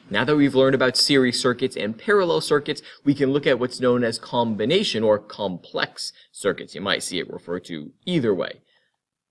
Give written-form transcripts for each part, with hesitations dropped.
Now that we've learned about series circuits and parallel circuits, we can look at what's known as combination or complex circuits. You might see it referred to either way.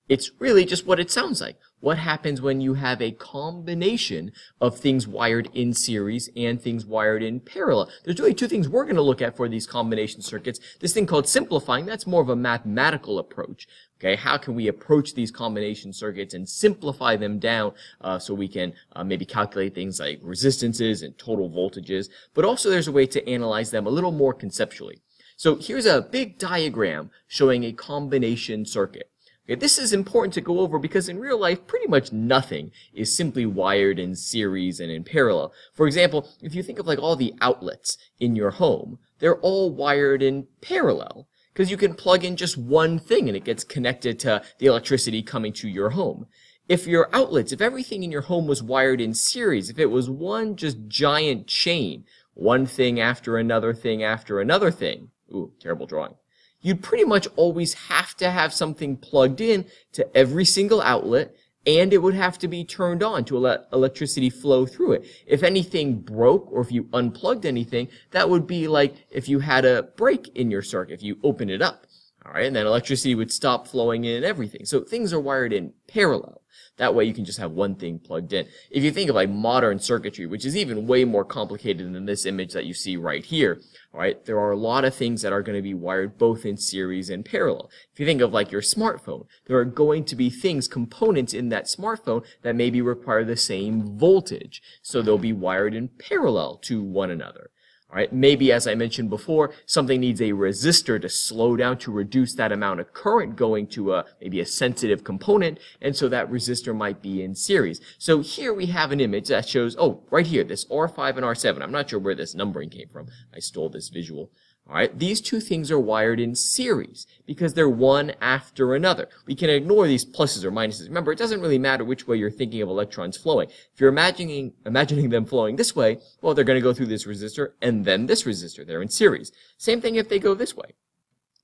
It's really just what it sounds like. What happens when you have a combination of things wired in series and things wired in parallel? There's really two things we're going to look at for these combination circuits. This thing called simplifying, that's more of a mathematical approach. Okay, how can we approach these combination circuits and simplify them down so we can maybe calculate things like resistances and total voltages, but also there's a way to analyze them a little more conceptually. So here's a big diagram showing a combination circuit. Okay, this is important to go over because in real life, pretty much nothing is simply wired in series and in parallel. For example, if you think of like all the outlets in your home, they're all wired in parallel because you can plug in just one thing and it gets connected to the electricity coming to your home. If your outlets, if everything in your home was wired in series, if it was one just giant chain, one thing after another thing after another thing, ooh, terrible drawing. You'd pretty much always have to have something plugged in to every single outlet, and it would have to be turned on to let electricity flow through it. If anything broke or if you unplugged anything, that would be like if you had a break in your circuit, if you open it up. All right, and then electricity would stop flowing in and everything. So things are wired in parallel. That way you can just have one thing plugged in. If you think of like modern circuitry, which is even way more complicated than this image that you see right here, all right, there are a lot of things that are going to be wired both in series and parallel. If you think of like your smartphone, there are going to be things, components in that smartphone that maybe require the same voltage. So they'll be wired in parallel to one another. All right, maybe, as I mentioned before, something needs a resistor to slow down to reduce that amount of current going to maybe a sensitive component, and so that resistor might be in series. So here we have an image that shows, oh, right here, this R5 and R7. I'm not sure where this numbering came from. I stole this visual. All right, these two things are wired in series because they're one after another. We can ignore these pluses or minuses. Remember, it doesn't really matter which way you're thinking of electrons flowing. If you're imagining them flowing this way, well, they're going to go through this resistor and then this resistor. They're in series. Same thing if they go this way.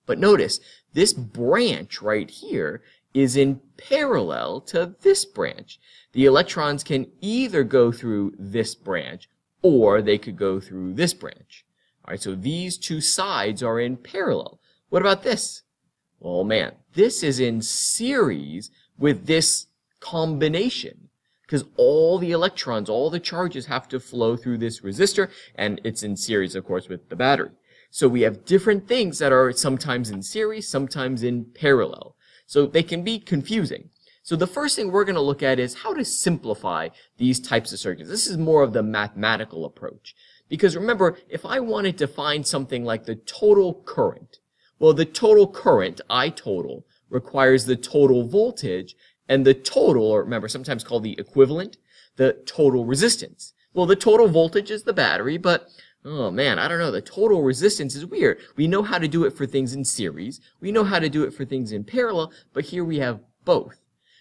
But notice, this branch right here is in parallel to this branch. The electrons can either go through this branch or they could go through this branch. All right, so these two sides are in parallel. What about this? Oh man, this is in series with this combination because all the electrons, all the charges have to flow through this resistor, and it's in series, of course, with the battery. So we have different things that are sometimes in series, sometimes in parallel. So they can be confusing. So the first thing we're going to look at is how to simplify these types of circuits. This is more of the mathematical approach. Because remember, if I wanted to find something like the total current, well, the total current, I total, requires the total voltage, and the total, or remember, sometimes called the equivalent, the total resistance. Well, the total voltage is the battery, but, oh man, I don't know, the total resistance is weird. We know how to do it for things in series, we know how to do it for things in parallel, but here we have both.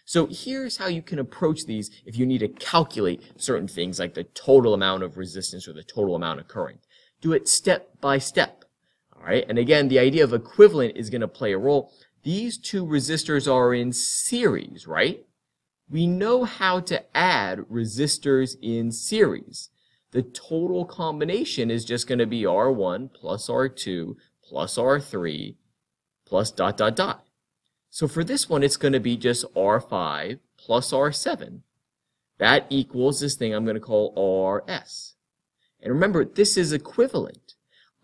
So here's how you can approach these if you need to calculate certain things like the total amount of resistance or the total amount of current. Do it step by step. All right, and again, the idea of equivalent is going to play a role. These two resistors are in series, right? We know how to add resistors in series. The total combination is just going to be R1 plus R2 plus R3 plus dot dot dot. So for this one, it's going to be just R5 plus R7. That equals this thing I'm going to call RS. And remember, this is equivalent.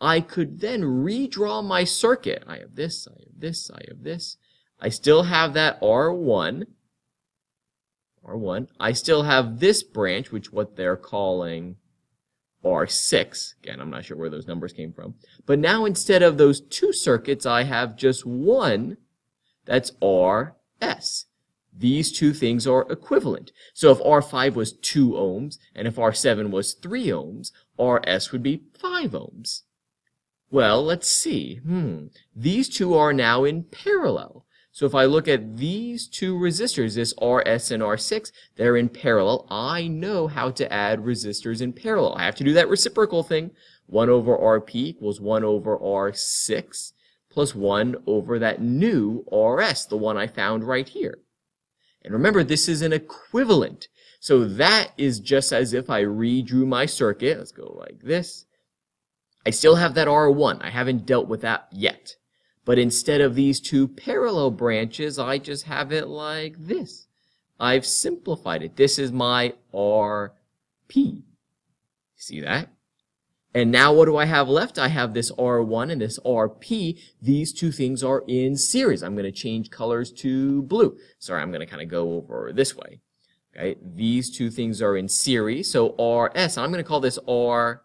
I could then redraw my circuit. I have this, I have this, I have this. I still have that R1. I still have this branch, which what they're calling R6. Again, I'm not sure where those numbers came from. But now instead of those two circuits, I have just one. That's RS. These two things are equivalent. So if R5 was 2 ohms, and if R7 was 3 ohms, RS would be 5 ohms. Well, let's see. These two are now in parallel. So if I look at these two resistors, this RS and R6, they're in parallel. I know how to add resistors in parallel. I have to do that reciprocal thing. 1 over RP equals 1 over R6. Plus 1 over that new RS, the one I found right here. And remember, this is an equivalent. So that is just as if I redrew my circuit. Let's go like this. I still have that R1. I haven't dealt with that yet. But instead of these two parallel branches, I just have it like this. I've simplified it. This is my RP. See that? And now what do I have left? I have this R1 and this RP. These two things are in series. I'm going to change colors to blue. Sorry, I'm going to kind of go over this way. Okay, these two things are in series. So RS, I'm going to call this I'm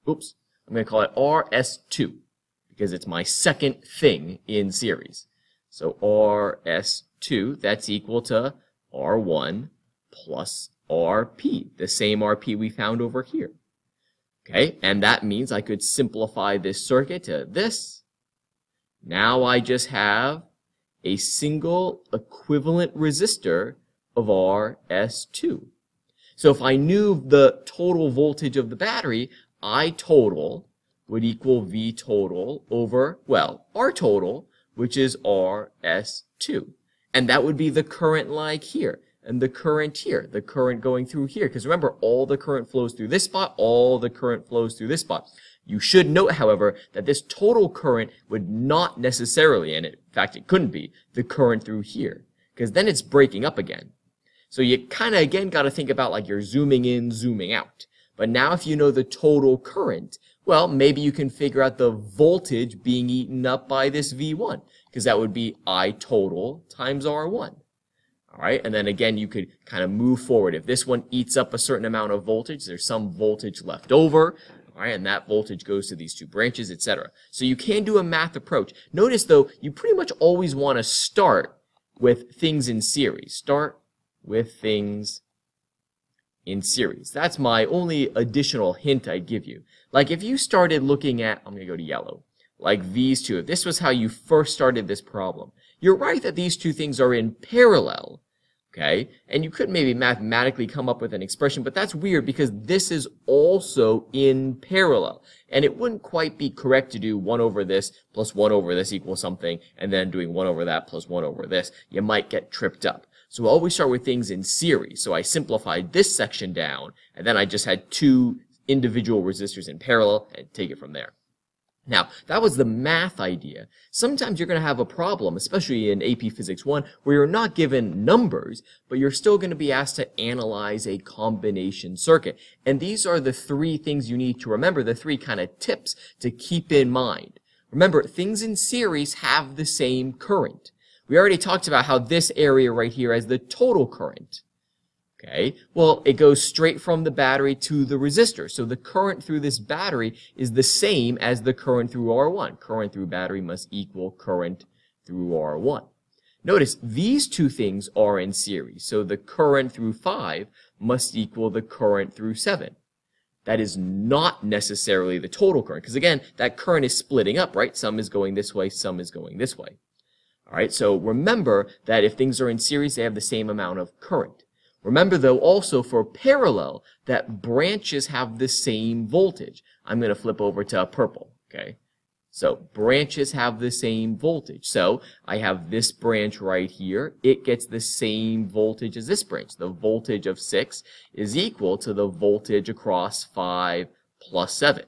going to call it RS2 because it's my second thing in series. So RS2, that's equal to R1 plus RP, the same RP we found over here. Okay, and that means I could simplify this circuit to this. Now I just have a single equivalent resistor of RS2. So if I knew the total voltage of the battery, I total would equal V total over, well, R total, which is RS2. And that would be the current like here. And the current here, the current going through here. Because remember, all the current flows through this spot, all the current flows through this spot. You should note, however, that this total current would not necessarily, and in fact it couldn't be, the current through here. Because then it's breaking up again. So you kind of, again, got to think about like you're zooming in, zooming out. But now if you know the total current, well, maybe you can figure out the voltage being eaten up by this V1. Because that would be I total times R1. All right, and then again, you could kind of move forward. If this one eats up a certain amount of voltage, there's some voltage left over, all right, and that voltage goes to these two branches, etc. So you can do a math approach. Notice, though, you pretty much always want to start with things in series. Start with things in series. That's my only additional hint I'd give you. Like if you started looking at, I'm going to go to yellow, like these two. If this was how you first started this problem, you're right that these two things are in parallel. Okay, and you could maybe mathematically come up with an expression, but that's weird because this is also in parallel. And it wouldn't quite be correct to do 1 over this plus 1 over this equals something, and then doing 1 over that plus 1 over this. You might get tripped up. So we'll always start with things in series. So I simplified this section down, and then I just had two individual resistors in parallel, and take it from there. Now, that was the math idea. Sometimes you're going to have a problem, especially in AP Physics 1, where you're not given numbers, but you're still going to be asked to analyze a combination circuit. And these are the three things you need to remember, the three kind of tips to keep in mind. Remember, things in series have the same current. We already talked about how this area right here has the total current. Okay, well, it goes straight from the battery to the resistor. So the current through this battery is the same as the current through R1. Current through battery must equal current through R1. Notice these two things are in series. So the current through 5 must equal the current through 7. That is not necessarily the total current. Because again, that current is splitting up, right? Some is going this way, some is going this way. All right, so remember that if things are in series, they have the same amount of current. Remember, though, also for parallel, that branches have the same voltage. I'm going to flip over to purple, okay? So branches have the same voltage. So I have this branch right here. It gets the same voltage as this branch. The voltage of 6 is equal to the voltage across 5 plus 7,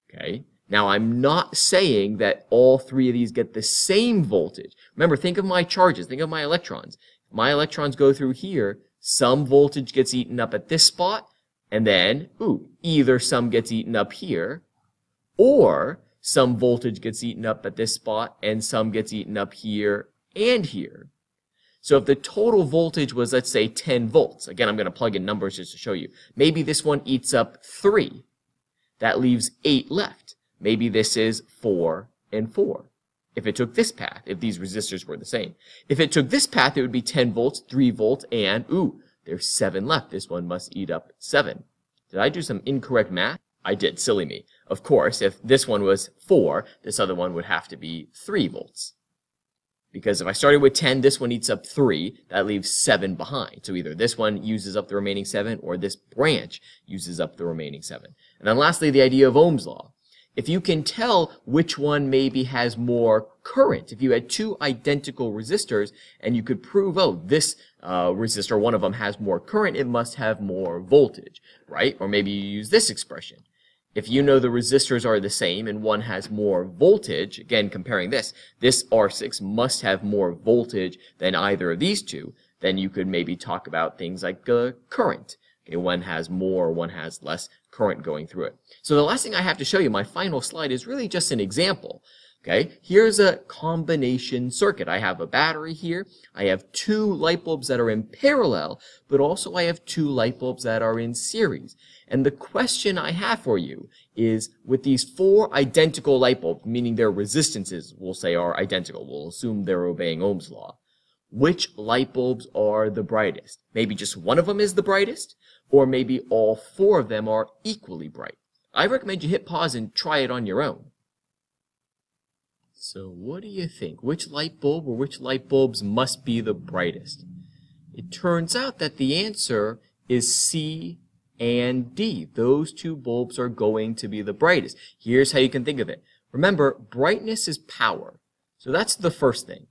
okay? Now, I'm not saying that all three of these get the same voltage. Remember, think of my charges. Think of my electrons. If my electrons go through here, some voltage gets eaten up at this spot, and then, either some gets eaten up here, or some voltage gets eaten up at this spot, and some gets eaten up here and here. So if the total voltage was, let's say, 10 volts, again, I'm going to plug in numbers just to show you. Maybe this one eats up 3. That leaves 8 left. Maybe this is 4 and 4. If it took this path, if these resistors were the same. If it took this path, it would be 10 volts, 3 volts, and, there's 7 left. This one must eat up 7. Did I do some incorrect math? I did, silly me. Of course, if this one was 4, this other one would have to be 3 volts. Because if I started with 10, this one eats up 3, that leaves 7 behind. So either this one uses up the remaining 7, or this branch uses up the remaining 7. And then lastly, the idea of Ohm's law. If you can tell which one maybe has more current, if you had two identical resistors and you could prove, oh, this resistor, one of them has more current, it must have more voltage, right? Or maybe you use this expression. If you know the resistors are the same and one has more voltage, again comparing this R6 must have more voltage than either of these two, then you could maybe talk about things like current. Okay, one has more, one has less current going through it. So the last thing I have to show you, my final slide, is really just an example. Okay, here's a combination circuit. I have a battery here. I have two light bulbs that are in parallel, but also I have two light bulbs that are in series. And the question I have for you is, with these four identical light bulbs, meaning their resistances, we'll say, are identical. We'll assume they're obeying Ohm's law. Which light bulbs are the brightest? Maybe just one of them is the brightest, or maybe all four of them are equally bright. I recommend you hit pause and try it on your own. So what do you think? Which light bulb or which light bulbs must be the brightest? It turns out that the answer is C and D. Those two bulbs are going to be the brightest. Here's how you can think of it. Remember, brightness is power. So that's the first thing.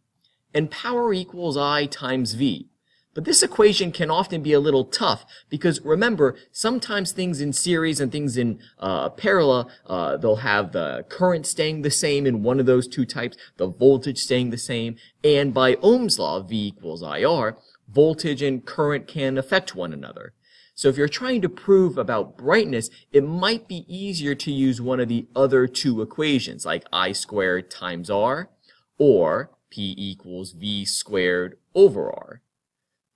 And power equals I times V. But this equation can often be a little tough because, remember, sometimes things in series and things in parallel, they'll have the current staying the same in one of those two types, the voltage staying the same, and by Ohm's law, V equals IR, voltage and current can affect one another. So if you're trying to prove about brightness, it might be easier to use one of the other two equations, like I squared times R, or P equals V squared over R.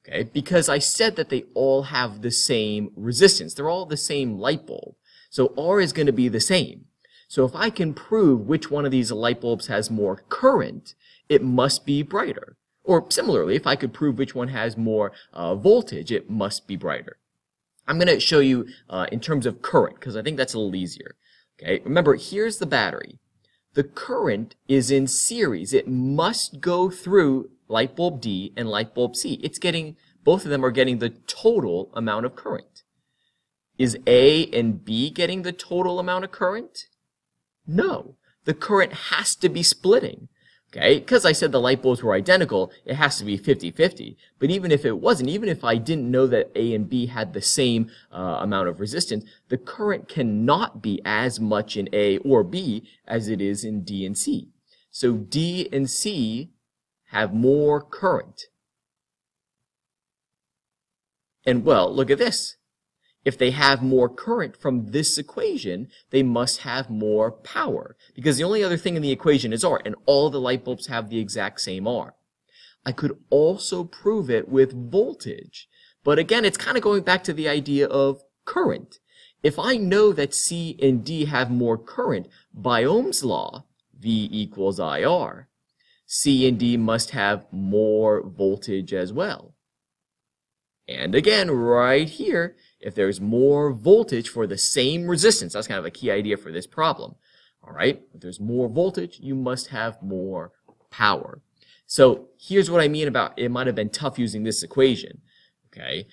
Okay, because I said that they all have the same resistance. They're all the same light bulb. So R is going to be the same. So if I can prove which one of these light bulbs has more current, it must be brighter. Or similarly, if I could prove which one has more voltage, it must be brighter. I'm going to show you in terms of current, because I think that's a little easier. Okay, remember, here's the battery. The current is in series. It must go through light bulb D and light bulb C. Both of them are getting the total amount of current. Is A and B getting the total amount of current? No. The current has to be splitting. Okay, because I said the light bulbs were identical, it has to be 50-50. But even if it wasn't, even if I didn't know that A and B had the same amount of resistance, the current cannot be as much in A or B as it is in D and C. So D and C have more current. And well, look at this. If they have more current from this equation, they must have more power, because the only other thing in the equation is R, and all the light bulbs have the exact same R. I could also prove it with voltage, but again, it's kind of going back to the idea of current. If I know that C and D have more current, by Ohm's law, V equals IR, C and D must have more voltage as well. And again, right here, if there's more voltage for the same resistance, that's kind of a key idea for this problem. All right, if there's more voltage, you must have more power. So here's what I mean about it might have been tough using this equation. Okay,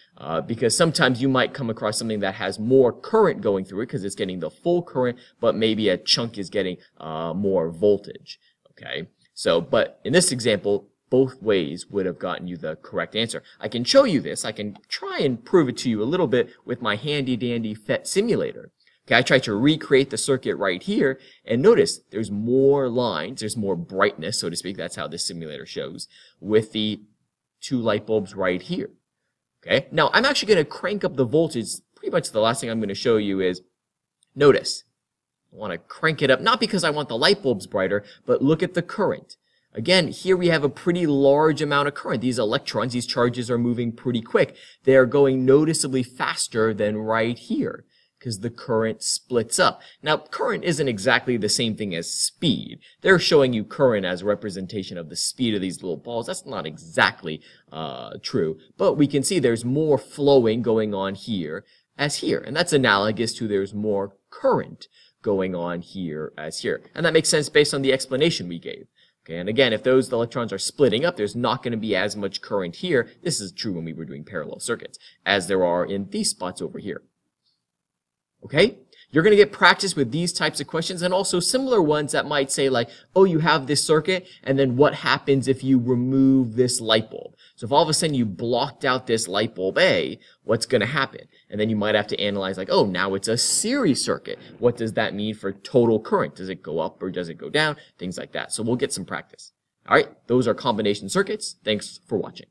because sometimes you might come across something that has more current going through it because it's getting the full current, but maybe a chunk is getting more voltage. Okay, so but in this example, both ways would have gotten you the correct answer. I can show you this. I can try and prove it to you a little bit with my handy dandy Phet simulator. Okay, I tried to recreate the circuit right here, and notice there's more lines, there's more brightness, so to speak. That's how this simulator shows, with the two light bulbs right here. Okay, now I'm actually going to crank up the voltage. Pretty much the last thing I'm going to show you is, notice, I want to crank it up, not because I want the light bulbs brighter, but look at the current. Again, here we have a pretty large amount of current. These electrons, these charges are moving pretty quick. They are going noticeably faster than right here because the current splits up. Now, current isn't exactly the same thing as speed. They're showing you current as a representation of the speed of these little balls. That's not exactly true, but we can see there's more flowing going on here as here, and that's analogous to there's more current going on here as here. And that makes sense based on the explanation we gave. Okay, and again, if those electrons are splitting up, there's not going to be as much current here. This is true when we were doing parallel circuits, as there are in these spots over here. Okay, You're going to get practice with these types of questions and also similar ones that might say like, oh, you have this circuit, and then what happens if you remove this light bulb? So if all of a sudden you blocked out this light bulb A, what's going to happen? And then you might have to analyze like, oh, now it's a series circuit. What does that mean for total current? Does it go up or does it go down? Things like that. So we'll get some practice. All right, those are combination circuits. Thanks for watching.